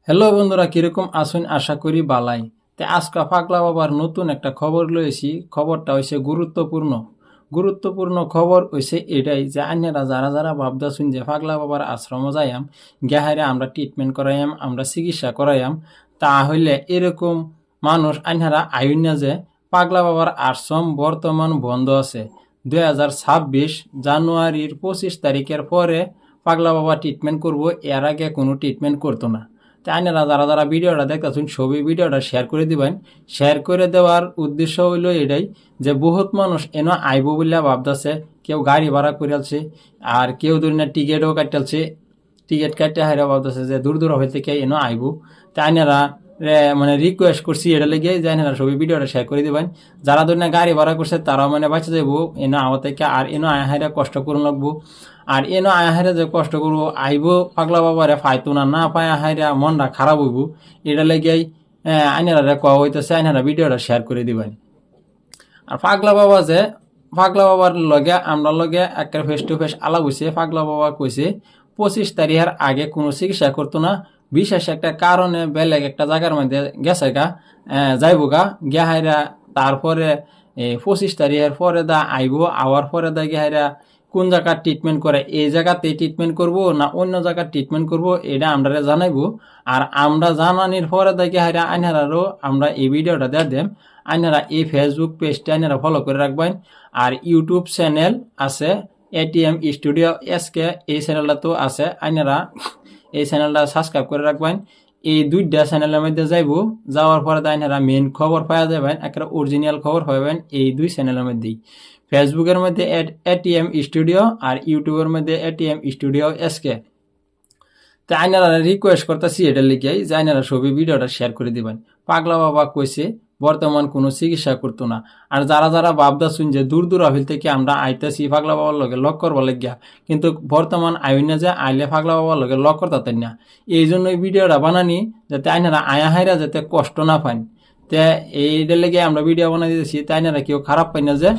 Hello বন্ধুরা, কিরকম আছেন? আশা করি বালাই। আজকে পাগলা বাবার নতুন একটা খবর লয়েছি। খবরটা হয়েছে গুরুত্বপূর্ণ খবর হয়েছে এটাই যে আন্যারা যারা যারা ভাবতেছেন যে পাগলা বাবার আশ্রম যাইয়াম গেহারে আমরা ট্রিটমেন্ট করাইয়াম, আমরা চিকিৎসা করাইয়াম, তাহলে এরকম মানুষ আন্যারা আইন না যে পাগলা বাবার আশ্রম বর্তমান বন্ধ আছে। 2026 জানুয়ারির 25 তারিখের পরে পাগলা বাবা ট্রিটমেন্ট করব, এর আগে কোনো ট্রিটমেন্ট করতো না। তাই আপনারা যারা যারা ভিডিওটা দেখতেছেন সবই ভিডিওটা শেয়ার করে দিবেন। শেয়ার করে দেওয়ার উদ্দেশ্য হইল এটাই যে বহুত মানুষ এনে আইব বলে ভাবতেছে। কেউ গাড়ি ভাড়া করে আছে, আর কেউ ধরুন টিকিটও কাটালছে। টিকিট কাটতে হাইরা ভাবতেছে যে দূর দূর হইতে কে এনে আইব। তাই আপনারা মানে রিকোয়েস্ট করছি এটা লেগে যে আপনারা সবই ভিডিওটা শেয়ার করে দিবেন। যারা ধরুন গাড়ি ভাড়া করছে তারাও মানে বাঁচা যাবো এনে আওয়া থেকে, আর এনে আয় হাইরা কষ্ট করুন লাগবো। আর এনো আহারে যে কষ্ট করবো আইব পাগলা বাবারে ফাইতো না পায় আহাইরা মনটা খারাপ হইব। এটা লেগেই আইনারা কওয়া হইতেছে আইনারা ভিডিওটা শেয়ার করে দিবেন। আর পাগলা বাবার লগে আমরা লগে একটা ফেস টু ফেস আলাপ হয়েছে। পাগলা বাবা কইছে 25 তারিখের আগে কোনো চিকিৎসা করতো না, বিশেষ একটা কারণে বেলেগ একটা জায়গার মধ্যে গেছে গা, যাইব গা গেহাইরা। তারপরে 25 তারিখের পরে দা আইব, আওয়ার পরে দা গেহাইরা কোন জায়গার ট্রিটমেন্ট করে, এই জায়গাতে ট্রিটমেন্ট করব না অন্য জায়গার ট্রিটমেন্ট করব, এটা আমরা জানাইব। আর আমরা জানানির পরে দেখে হাইরা আইনারারও আমরা এই ভিডিওটা দিয়ে দেম। আইনারা এই ফেসবুক পেজটা আইনারা ফলো করে রাখবেন। আর ইউটিউব চ্যানেল আছে এটিএম স্টুডিও এসকে, এই চ্যানেলটা তো আছে, আইনারা এই চ্যানেলটা সাবস্ক্রাইব করে রাখবেন। এই দুইটা চ্যানেলের মধ্যে যাইব, যাওয়ার পরে আইনারা মেন খবর পাওয়া যাবেন, একটা অরিজিনাল খবর পাবেন এই দুই চ্যানেলের মধ্যেই। ফেসবুকের মধ্যে এটিএম স্টুডিও আর ইউটিউবের মধ্যে এটিএম স্টুডিও এসকে। তো আইনারা রিকোয়েস্ট করতেছি এটা লিখে যে আইনারা সবই ভিডিওটা শেয়ার করে দিবেন। পাগলা বাবা কইছে বর্তমান কোনো চিকিৎসা করতো না। আর যারা যারা ভাবতেছেন যে দূর দূর আভিল থেকে আমরা আইতেছি পাগলা বাবার লগে লক করবার লাগিয়া, কিন্তু বর্তমান আইন না যে আইলে পাগলা বাবার লগে লক করতেন না। এই জন্যই ভিডিওটা বানানি যাতে আইনারা আয়া হাইরা যাতে কষ্ট না পান। তে এইটার লেগে আমরা ভিডিও বানাই দিয়েছি, তাই আইনারা কেউ খারাপ পাই না যে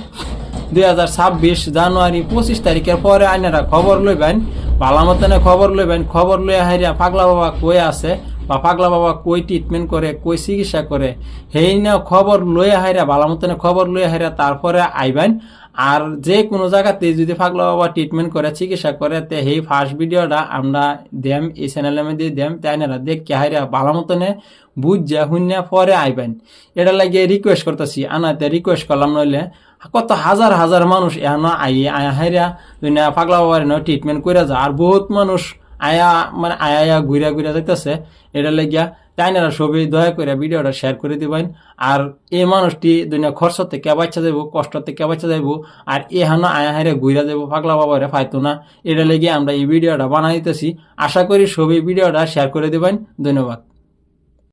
2026 জানুয়ারি 25 তারিখের পরে আইনারা খবর লইবেন, ভালো মতনে খবর লইবেন। খবর লইয়া হাইরা পাগলা বাবা কই আছে বা পাগলা বাবা কই ট্রিটমেন্ট করে, কই চিকিৎসা করে, সেই না খবর লইয়া হাইরা ভালো মতনে খবর লইয়া হাইরা তারপরে আইবেন। আর যে কোনো জায়গাতে যদি পাগলা বাবা ট্রিটমেন্ট করে চিকিৎসা করে, তে সেই ফার্স্ট ভিডিওটা আমরা দেম এই চ্যানেলের মধ্যে দেম। তাই না দেখে হাইরা ভালো মতনে বুঝা শুনিয়া পরে আইবেন। এটা লাগে রিকোয়েস্ট করতেছি, আনাতে রিকোয়েস্ট করলাম, নইলে কত হাজার হাজার মানুষ এখনো আয়া হাইরা পাগলা বাবার ট্রিটমেন্ট করে যায়। আর বহুত মানুষ আয়া ঘুরা যাইতেছে। এটা লাগিয়া তাই না সবই দয়া করে ভিডিওটা শেয়ার করে দিবেন। আর এই মানুষটি দুনিয়া খরচ থেকে বাচ্চা যাইব, কষ্ট থেকে বাচ্চা যাইব, আর এখানো আয়া হাইরে ঘুরা যাইব, পাগলা বাবারে পাইতো না। এটা লেগে আমরা এই ভিডিওটা বানাই দিতেছি। আশা করি সবই ভিডিওটা শেয়ার করে দিবেন। ধন্যবাদ।